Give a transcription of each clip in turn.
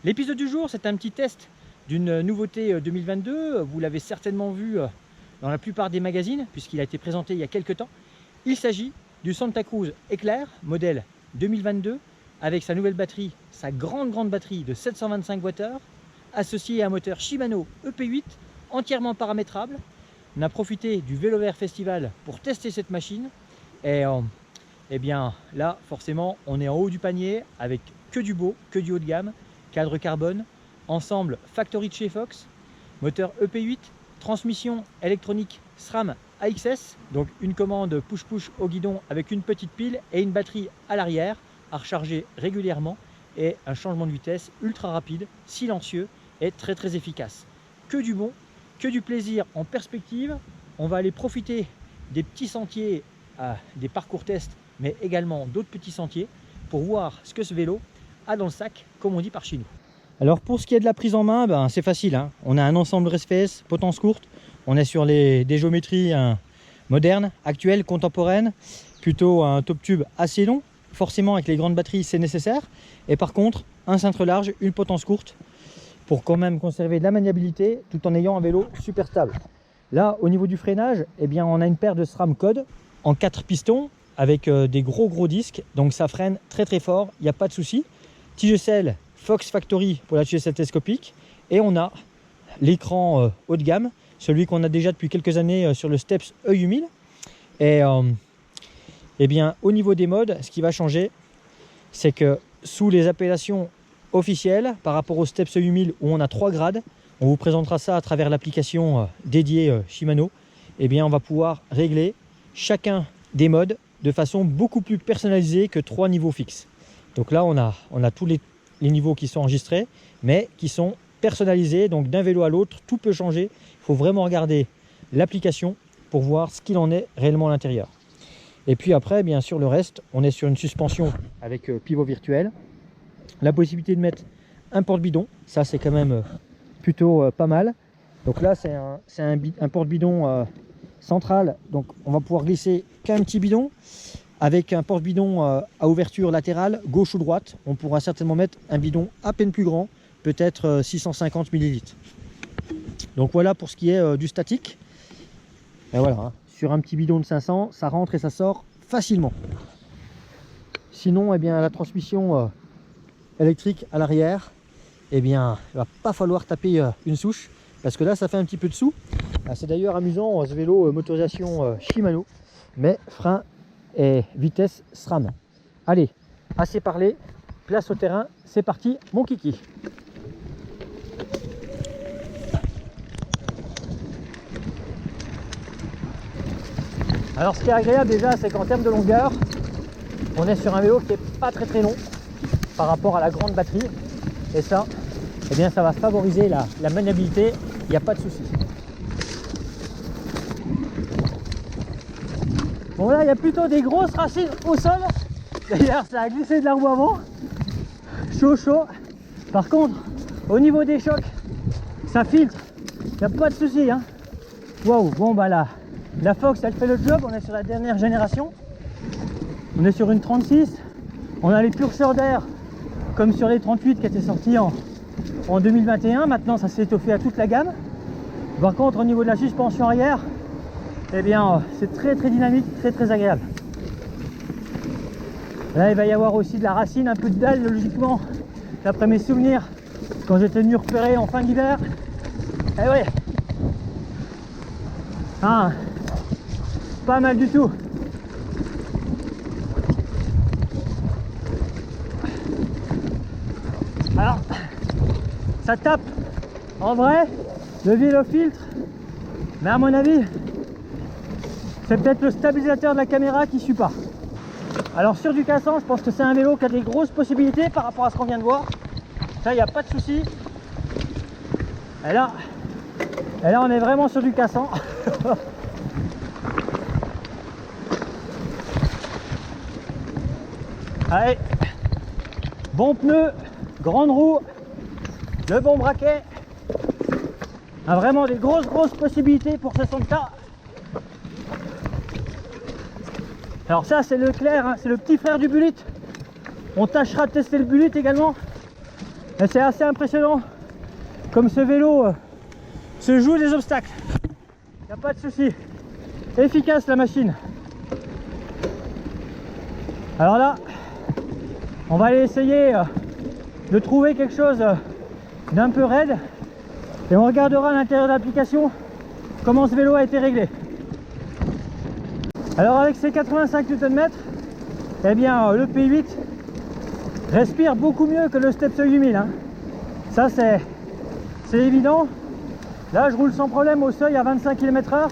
L'épisode du jour, c'est un petit test d'une nouveauté 2022. Vous l'avez certainement vu dans la plupart des magazines, puisqu'il a été présenté il y a quelques temps. Il s'agit du Santa Cruz Eclair, modèle 2022, avec sa nouvelle batterie, sa grande batterie de 725 Wh, associée à un moteur Shimano EP8, entièrement paramétrable. On a profité du Vélo Vert Festival pour tester cette machine. Et bien là, forcément, on est en haut du panier avec que du beau, que du haut de gamme. Cadre carbone, ensemble factory de chez Fox, moteur EP8, transmission électronique SRAM AXS, donc une commande push-push au guidon avec une petite pile et une batterie à l'arrière à recharger régulièrement et un changement de vitesse ultra rapide, silencieux et très efficace. Que du bon, que du plaisir en perspective. On va aller profiter des petits sentiers, des parcours test, mais également d'autres petits sentiers pour voir ce que ce vélo a dans le sac, comme on dit par chez nous. Alors pour ce qui est de la prise en main, c'est facile, hein. On a un ensemble RSFS, potence courte, on est sur des géométries modernes, actuelles, contemporaines, plutôt un top tube assez long. Forcément avec les grandes batteries c'est nécessaire, et par contre un cintre large, une potence courte pour quand même conserver de la maniabilité tout en ayant un vélo super stable. Là au niveau du freinage, on a une paire de SRAM Code en 4 pistons avec des gros disques, donc ça freine très fort, il n'y a pas de souci. Tige-selle Fox Factory pour la tige-selle télescopique, et on a l'écran haut de gamme, celui qu'on a déjà depuis quelques années sur le Steps EU1000. Et bien au niveau des modes, ce qui va changer, c'est que sous les appellations officielles par rapport au Steps EU1000 où on a 3 grades, on vous présentera ça à travers l'application dédiée Shimano. On va pouvoir régler chacun des modes de façon beaucoup plus personnalisée que 3 niveaux fixes. Donc là on a tous les niveaux qui sont enregistrés, mais qui sont personnalisés, donc d'un vélo à l'autre tout peut changer. Il faut vraiment regarder l'application pour voir ce qu'il en est réellement à l'intérieur. Et puis après, bien sûr, le reste, on est sur une suspension avec pivot virtuel, la possibilité de mettre un porte-bidon, ça c'est quand même plutôt pas mal. Donc là c'est un porte-bidon central, donc on va pouvoir glisser qu'un petit bidon avec un porte-bidon à ouverture latérale gauche ou droite. On pourra certainement mettre un bidon à peine plus grand, peut-être 650 ml. Donc voilà pour ce qui est du statique. Et voilà, hein, sur un petit bidon de 500, ça rentre et ça sort facilement. Sinon, la transmission électrique à l'arrière, il va pas falloir taper une souche, parce que là ça fait un petit peu de sous. C'est d'ailleurs amusant, ce vélo motorisation Shimano, mais frein et vitesse SRAM. Allez, assez parlé, place au terrain, c'est parti mon kiki. Alors ce qui est agréable déjà, c'est qu'en termes de longueur, on est sur un vélo qui est pas très long par rapport à la grande batterie, et ça, ça va favoriser la maniabilité, il n'y a pas de souci. Bon là il y a plutôt des grosses racines au sol, d'ailleurs ça a glissé de la roue avant, chaud. Par contre au niveau des chocs, ça filtre, il n'y a pas de souci, hein. Waouh, bon là, la Fox elle fait le job, on est sur la dernière génération, on est sur une 36, on a les purgeurs d'air comme sur les 38 qui étaient sortis en 2021, maintenant ça s'est étoffé à toute la gamme. Par contre au niveau de la suspension arrière, c'est très dynamique, très agréable. Là il va y avoir aussi de la racine, un peu de dalle logiquement, d'après mes souvenirs quand j'étais venu repérer en fin d'hiver. Et ouais, pas mal du tout. Alors ça tape en vrai, le vélo filtre, mais à mon avis c'est peut-être le stabilisateur de la caméra qui suit pas. Alors sur du cassant, je pense que c'est un vélo qui a des grosses possibilités par rapport à ce qu'on vient de voir. Ça, il n'y a pas de souci. Et là on est vraiment sur du cassant. Allez, bon pneu, grande roue, le bon braquet. Vraiment des grosses possibilités pour ce Santa. Alors ça c'est le Eclair, hein, c'est le petit frère du Bullet. On tâchera de tester le Bullet également. Et c'est assez impressionnant comme ce vélo se joue des obstacles. Il n'y a pas de souci. Efficace la machine. Alors là, on va aller essayer de trouver quelque chose d'un peu raide et on regardera à l'intérieur de l'application comment ce vélo a été réglé. Alors avec ses 85 Nm, eh bien le P8 respire beaucoup mieux que le Stepso 8000 hein. Ça c'est évident. Là je roule sans problème au seuil à 25 km/h,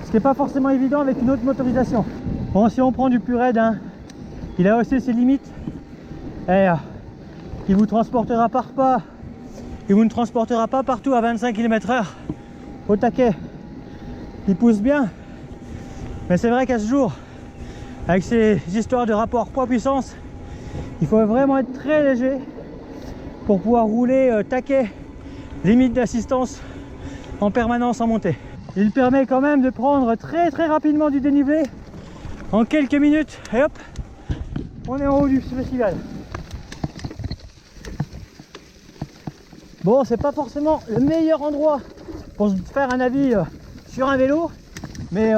ce qui n'est pas forcément évident avec une autre motorisation. Bon, si on prend du plus raide, hein, il a aussi ses limites et il vous transportera par pas, il vous ne transportera pas partout à 25 km/h au taquet. Il pousse bien, mais c'est vrai qu'à ce jour, avec ces histoires de rapport poids-puissance, il faut vraiment être très léger pour pouvoir rouler taquet, limite d'assistance en permanence en montée. Il permet quand même de prendre très rapidement du dénivelé en quelques minutes et hop, on est en haut du festival. Bon, c'est pas forcément le meilleur endroit pour se faire un avis sur un vélo, mais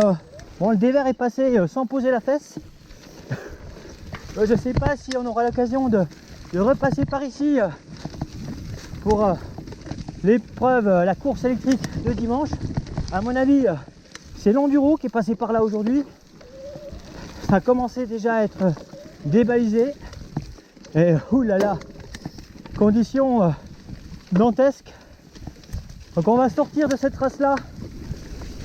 bon, le dévers est passé sans poser la fesse. Je sais pas si on aura l'occasion de repasser par ici pour l'épreuve, la course électrique de dimanche. À mon avis, c'est l'enduro qui est passé par là aujourd'hui. Ça a commencé déjà à être débalisé. Et oulala, conditions dantesques. Donc on va sortir de cette trace là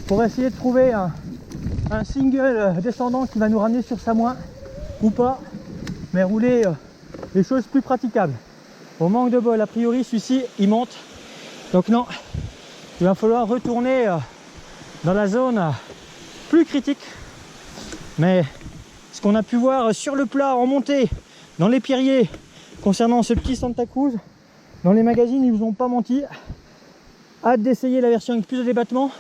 pour essayer de trouver un single descendant qui va nous ramener sur Samoin ou pas, mais rouler des choses plus praticables. Au manque de bol, a priori celui-ci il monte, donc non, il va falloir retourner dans la zone plus critique. Mais ce qu'on a pu voir sur le plat en montée dans les pierriers concernant ce petit Santa Cruz, dans les magazines ils vous ont pas menti. Hâte d'essayer la version avec plus de débattement,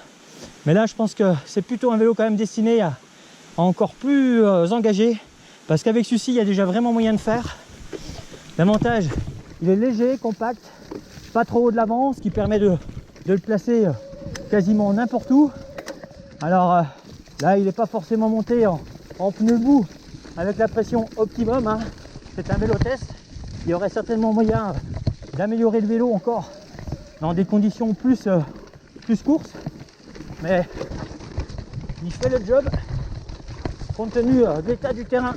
mais là je pense que c'est plutôt un vélo quand même destiné à encore plus engagé, parce qu'avec celui-ci il y a déjà vraiment moyen de faire. L'avantage, il est léger, compact, pas trop haut de l'avant, ce qui permet de le placer quasiment n'importe où. Alors là il n'est pas forcément monté en pneu bout avec la pression optimum hein. C'est un vélo test, il y aurait certainement moyen d'améliorer le vélo encore dans des conditions plus courtes, mais il fait le job compte tenu de l'état du terrain.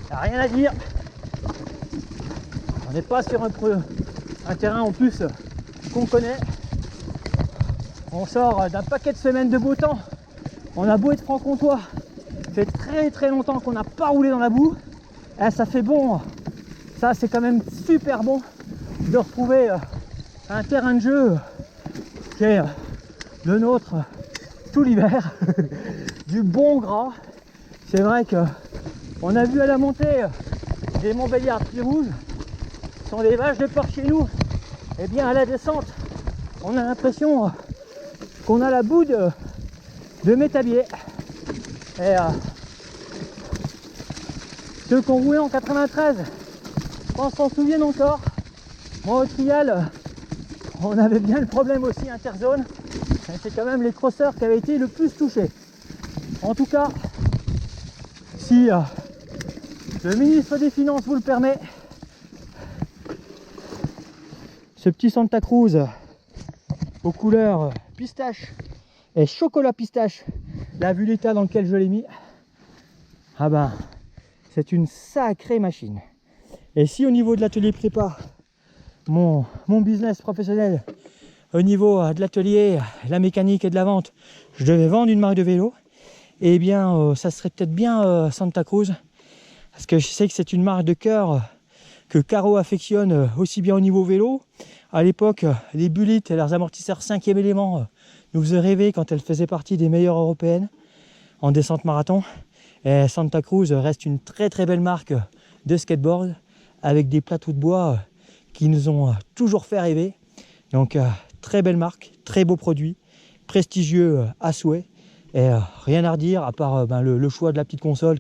Il n'y a rien à dire, on n'est pas sur un terrain en plus qu'on connaît. On sort d'un paquet de semaines de beau temps, on a beau être franc-comtois, ça fait très longtemps qu'on n'a pas roulé dans la boue, et ça fait bon, ça c'est quand même super bon de retrouver un terrain de jeu qui est le nôtre tout l'hiver, du bon gras. C'est vrai que on a vu à la montée des Montbéliards Puy Rouge, qui sont des vaches de porc chez nous, et bien à la descente on a l'impression qu'on a la boue de Métabier. Et ceux qui ont roulé en 93, on s'en souvient encore. Moi au trial, on avait bien le problème aussi interzone. C'est quand même les crosseurs qui avaient été le plus touchés. En tout cas, si le ministre des Finances vous le permet, ce petit Santa Cruz aux couleurs pistache et chocolat pistache, là vu l'état dans lequel je l'ai mis, ah ben c'est une sacrée machine. Et si au niveau de l'atelier prépa, mon business professionnel au niveau de l'atelier, la mécanique et de la vente, je devais vendre une marque de vélo, et bien ça serait peut-être bien Santa Cruz, parce que je sais que c'est une marque de cœur que Caro affectionne aussi bien au niveau vélo. À l'époque, les Bullitt et leurs amortisseurs 5e élément nous faisaient rêver quand elles faisaient partie des meilleures européennes en descente marathon. Et Santa Cruz reste une très belle marque de skateboard avec des plateaux de bois qui nous ont toujours fait rêver. Donc très belle marque, très beau produit, prestigieux à souhait, et rien à redire à part le choix de la petite console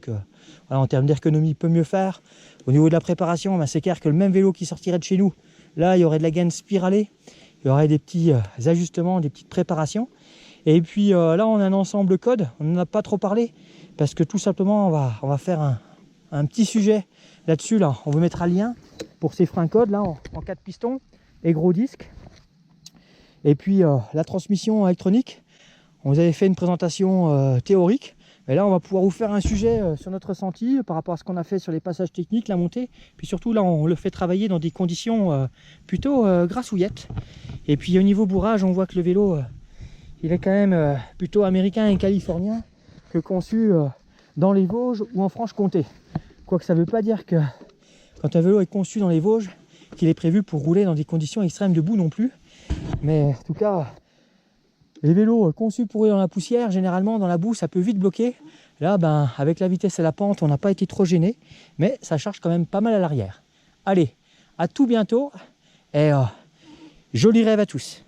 Voilà, en termes d'ergonomie, il peut mieux faire. Au niveau de la préparation, ben, c'est clair que le même vélo qui sortirait de chez nous, là, il y aurait de la gaine spiralée, il y aurait des petits ajustements, des petites préparations. Et puis là, on a un ensemble code, on n'en a pas trop parlé, parce que tout simplement, on va faire un petit sujet là-dessus. Là. On vous mettra le lien pour ces freins code là, en 4 pistons et gros disques. Et puis la transmission électronique, on vous avait fait une présentation théorique. Et là, on va pouvoir vous faire un sujet sur notre ressenti par rapport à ce qu'on a fait sur les passages techniques, la montée. Puis surtout, là, on le fait travailler dans des conditions plutôt grassouillettes. Et puis au niveau bourrage, on voit que le vélo, il est quand même plutôt américain et californien que conçu dans les Vosges ou en Franche-Comté. Quoique ça ne veut pas dire que quand un vélo est conçu dans les Vosges, qu'il est prévu pour rouler dans des conditions extrêmes de boue non plus. Mais en tout cas, les vélos conçus pour rouler dans la poussière, généralement dans la boue, ça peut vite bloquer. Là, ben, avec la vitesse et la pente, on n'a pas été trop gêné, mais ça charge quand même pas mal à l'arrière. Allez, à tout bientôt et jolis rêves à tous.